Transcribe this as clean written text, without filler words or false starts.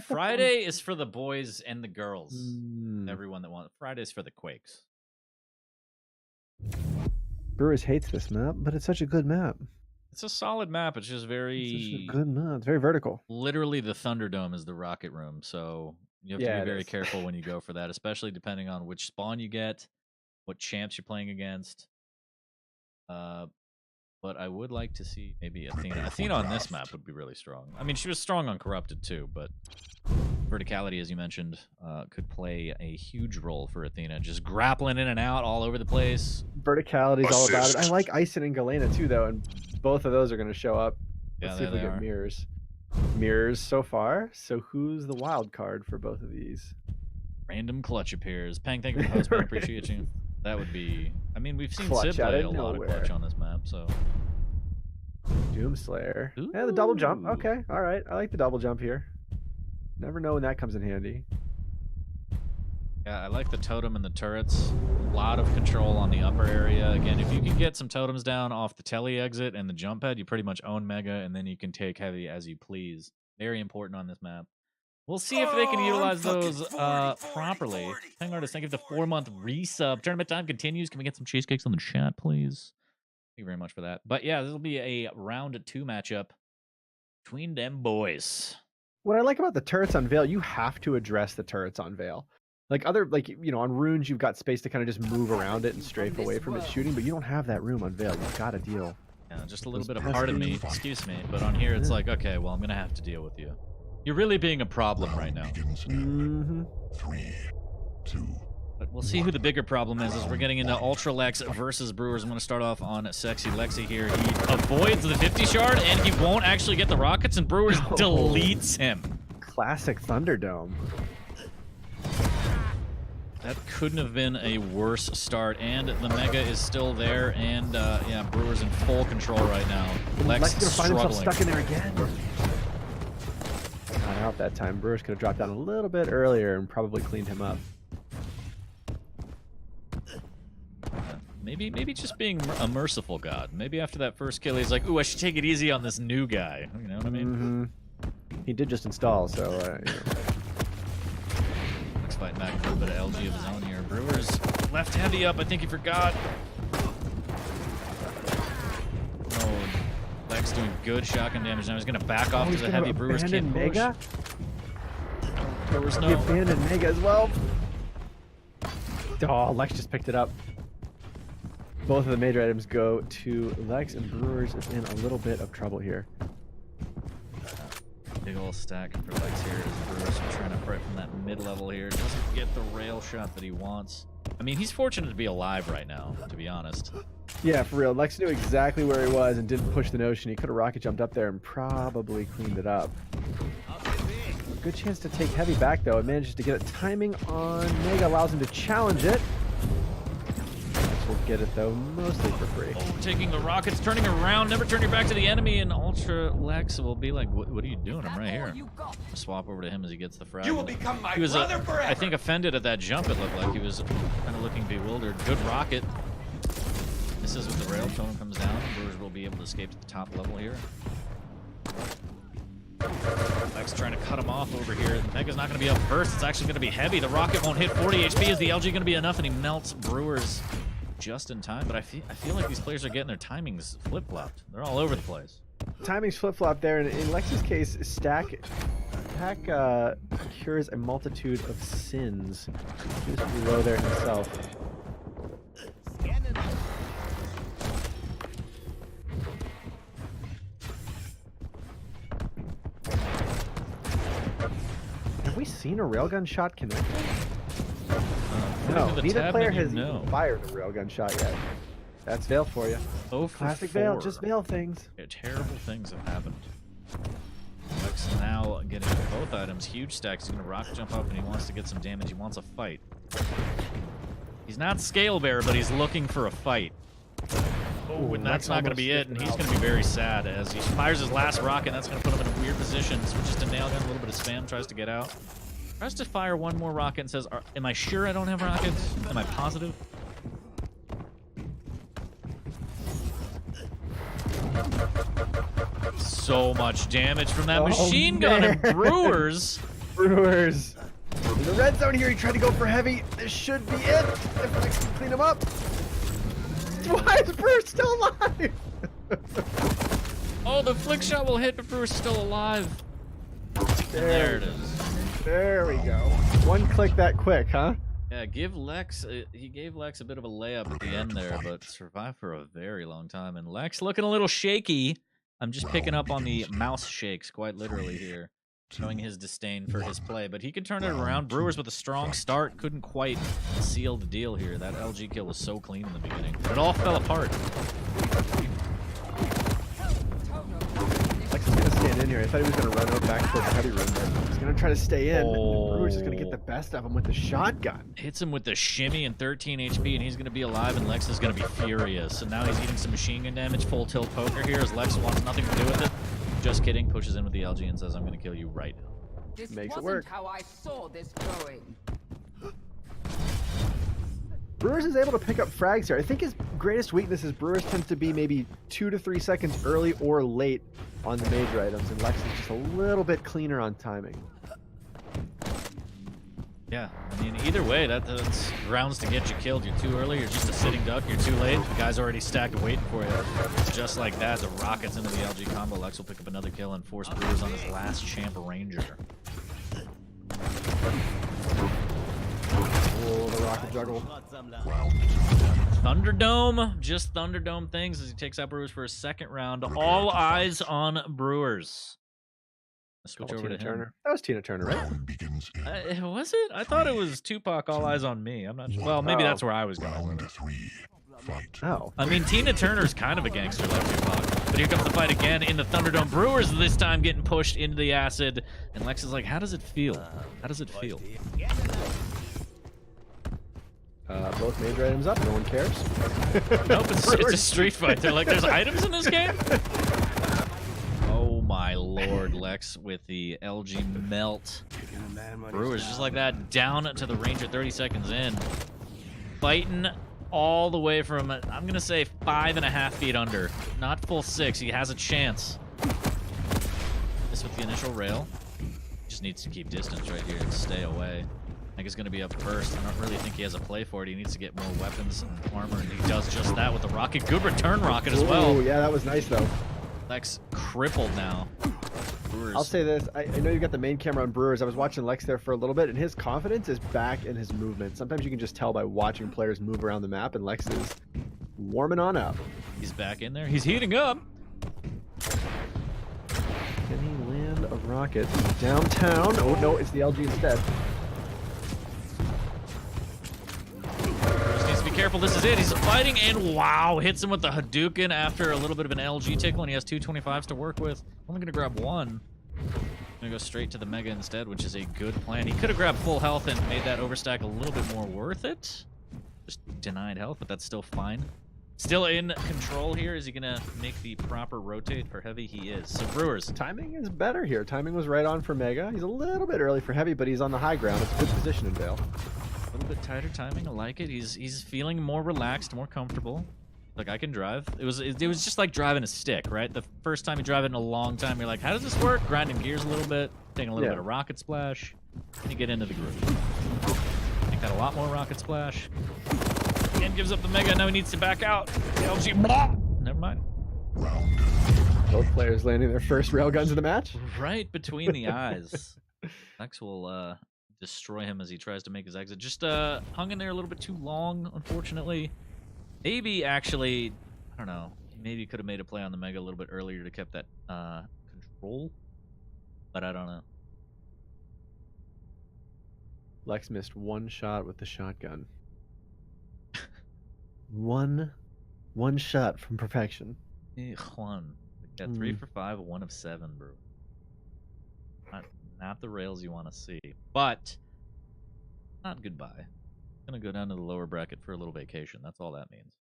Friday is for the boys and the girls. Mm. Everyone that wants. Friday's for the Quakes. Brewers hates this map, but it's such a good map. It's a solid map. It's just very... It's such a good map. It's very vertical. Literally, the Thunderdome is the rocket room, so you have to be very careful when you go for that, especially depending on which spawn you get, what champs you're playing against. But I would like to see maybe Athena. Athena on this map would be really strong. I mean, she was strong on Corrupted too, but verticality, as you mentioned, could play a huge role for Athena. Just grappling in and out all over the place. Verticality is all about it. I like Ison and Galena too, though, and both of those are going to show up. Let's see if we get mirrors. Mirrors so far. So who's the wild card for both of these? Random clutch appears. Pang, thank you for the post, man. Appreciate you. That would be... I mean, we've seen Sid play a lot of clutch on this map, so... Doomslayer. Yeah, the double jump. Okay, all right. I like the double jump here. Never know when that comes in handy. Yeah, I like the totem and the turrets. A lot of control on the upper area. Again, if you can get some totems down off the tele exit and the jump pad, you pretty much own Mega, and then you can take heavy as you please. Very important on this map. We'll see if they can utilize those properly. Pang Artist, thank you for the 4-month resub. Tournament time continues. Can we get some cheesecakes on the chat, please? Thank you very much for that. But yeah, this will be a round 2 matchup between them boys. What I like about the turrets on Veil, you have to address the turrets on Veil. Like on Runes, you've got space to kind of just move around it and strafe away from its shooting, but you don't have that room on Veil. You've got to deal. Yeah, just a little bit of part of me, excuse me, but on here it's like, okay, well, I'm going to have to deal with you. You're really being a problem right now. 3, 2. But we'll see who the bigger problem is as we're getting into ultralex versus Brewers. I'm going to start off on Sexy Lexi here. He avoids the 50 shard, and he won't actually get the rockets, and Brewers deletes him. Classic Thunderdome. That couldn't have been a worse start, and the Mega is still there, and yeah, Brewers in full control right now. Lex gonna find himself stuck in there again. Not out that time. Brewers could have dropped down a little bit earlier and probably cleaned him up. Maybe just being a merciful god. Maybe after that first kill, he's like, ooh, I should take it easy on this new guy. You know what I mean? He did just install, so... you know. Lex fighting back for a bit of LG of his own here. Brewers left handy up. I think he forgot. Oh, Lex doing good shotgun damage. Now he's going to back off to the heavy. Brewers can't push. Mega? Brewers no. He abandoned Mega as well. Oh, Lex just picked it up. Both of the major items go to Lex, and Brewers is in a little bit of trouble here. Big ol' stack for Lex here as Brewers trying to pray from that mid-level here. Doesn't get the rail shot that he wants. I mean, he's fortunate to be alive right now, to be honest. Yeah, for real. Lex knew exactly where he was and didn't push the notion. He could have rocket jumped up there and probably cleaned it up. Good chance to take heavy back, though. It manages to get it. Timing on Mega allows him to challenge it. We'll get it, though, mostly for free. Oh, taking the rockets, turning around, never turn your back to the enemy, and Ultra Lex will be like, what are you doing? I'm right here. I'll swap over to him as he gets the frag. You will become my he was, brother forever. I think, offended at that jump, it looked like. He was kind of looking bewildered. Good rocket. This is with the rail tone comes down. Brewers will be able to escape to the top level here. Lex trying to cut him off over here. Mega's not going to be up first. It's actually going to be heavy. The rocket won't hit 40 HP. Is the LG going to be enough? And he melts Brewers just in time, but I feel like these players are getting their timings flip-flopped. They're all over the place. Timing's flip-flopped there, and in Lex's case, Stack cures a multitude of sins. He's pretty low there himself. Have we seen a railgun shot connect? No, neither player has fired a railgun shot yet. That's Veil for you. Oh, for classic 4. Veil, just Veil things. Yeah, terrible things have happened. Lex now getting both items. Huge stacks. He's going to rock jump up, and he wants to get some damage. He wants a fight. He's not Scale Bear, but he's looking for a fight. Oh, and that's not going to be it, and he's going to be very sad as he fires his last rocket. That's going to put him in a weird position. Switches to nail gun, a little bit of spam, tries to get out. Tries to fire one more rocket and says, am I sure I don't have rockets? Am I positive? So much damage from that machine gun, and Brewers Brewers. In the red zone here, he tried to go for heavy. This should be it. If Lex can clean him up. Why is Brewers still alive? Oh, the flick shot will hit, but Brewer's still alive. There it is. There we go. One click that quick, huh? Yeah, give Lex. He gave Lex a bit of a layup at the end there, but survived for a very long time. And Lex looking a little shaky. I'm just picking up on the mouse shakes, quite literally here, showing his disdain for his play. But he could turn it around. Brewers with a strong start couldn't quite seal the deal here. That LG kill was so clean in the beginning. It all fell apart. Lex is going to stand in here. I thought he was going to run out back towards the heavy room there. He's going to try to stay in. Oh. And Brewers is going to get the best of him with the shotgun. Hits him with the shimmy and 13 HP, and he's going to be alive, and Lex is going to be furious. And now he's eating some machine gun damage. Full tilt poker here as Lex wants nothing to do with it. Just kidding. Pushes in with the LG and says, I'm going to kill you right now. This Makes it wasn't work. how I saw this going. Brewers is able to pick up frags here. I think his greatest weakness is Brewers tends to be maybe 2 to 3 seconds early or late on the major items, and Lex is just a little bit cleaner on timing. Yeah, I mean, either way, that's rounds to get you killed. You're too early, you're just a sitting duck, you're too late. The guy's already stacked waiting for you. Just like that, the rockets into the LG combo. Lex will pick up another kill and force Brewers on his last champ Ranger. Oh, the rocket juggle. Thunderdome, just Thunderdome things as he takes out Brewers for a second round. All eyes on Brewers. Let's switch over to Turner. him. That was Tina Turner, right? Round begins in Was it? I thought it was Tupac, All Eyes on Me. I'm not sure. Well, maybe that's where I was going. round 3. Fight. Oh. I mean, Tina Turner's kind of a gangster like Tupac. But here comes the fight again in the Thunderdome. Brewers this time getting pushed into the acid. And Lex is like, how does it feel? How does it feel? Both major items up. No one cares. Nope, it's a street fight. They're like, there's items in this game? Oh my lord, Lex with the LG melt. Brewers just like that, down to the Ranger 30 seconds in. Fighting all the way from, I'm going to say 5.5 feet under. Not full 6. He has a chance. This with the initial rail. Just needs to keep distance right here and stay away. I think he's going to be up first. I don't really think he has a play for it. He needs to get more weapons and armor, and he does just that with the rocket. Good return rocket as well. Oh, yeah, that was nice, though. Lex crippled now. Brewers. I'll say this. I know you got the main camera on Brewers. I was watching Lex there for a little bit, and his confidence is back in his movement. Sometimes you can just tell by watching players move around the map, and Lex is warming on up. He's back in there. He's heating up. Can he land a rocket downtown? Oh, no, it's the LG instead. Just needs to be careful. This is it. He's fighting, and wow, hits him with the Hadouken after a little bit of an LG tickle, and he has 2 25s to work with. Only going to grab one. Going to go straight to the Mega instead, which is a good plan. He could have grabbed full health and made that overstack a little bit more worth it. Just denied health, but that's still fine. Still in control here. Is he going to make the proper rotate for heavy? He is. So Brewers. Timing is better here. Timing was right on for Mega. He's a little bit early for heavy, but he's on the high ground. It's a good position in Vale. A little bit tighter timing. I like it. He's feeling more relaxed, more comfortable. Like, I can drive. It was just like driving a stick, right? The first time you drive it in a long time, you're like, how does this work? Grinding gears a little bit, taking a little bit of rocket splash, and you get into the groove. Make that a lot more rocket splash. Again, gives up the Mega. Now he needs to back out. The LG. Blah! Never mind. Both players landing their first railguns of the match. Right between the eyes. Lex will destroy him as he tries to make his exit. Just hung in there a little bit too long, unfortunately. Maybe actually, I don't know. Maybe could have made a play on the Mega a little bit earlier to keep that control, but I don't know. Lex missed one shot with the shotgun. one shot from perfection. Juan, got 3 for 5, 1 of 7, bro. Not the rails you want to see, but not goodbye. Gonna go down to the lower bracket for a little vacation. That's all that means.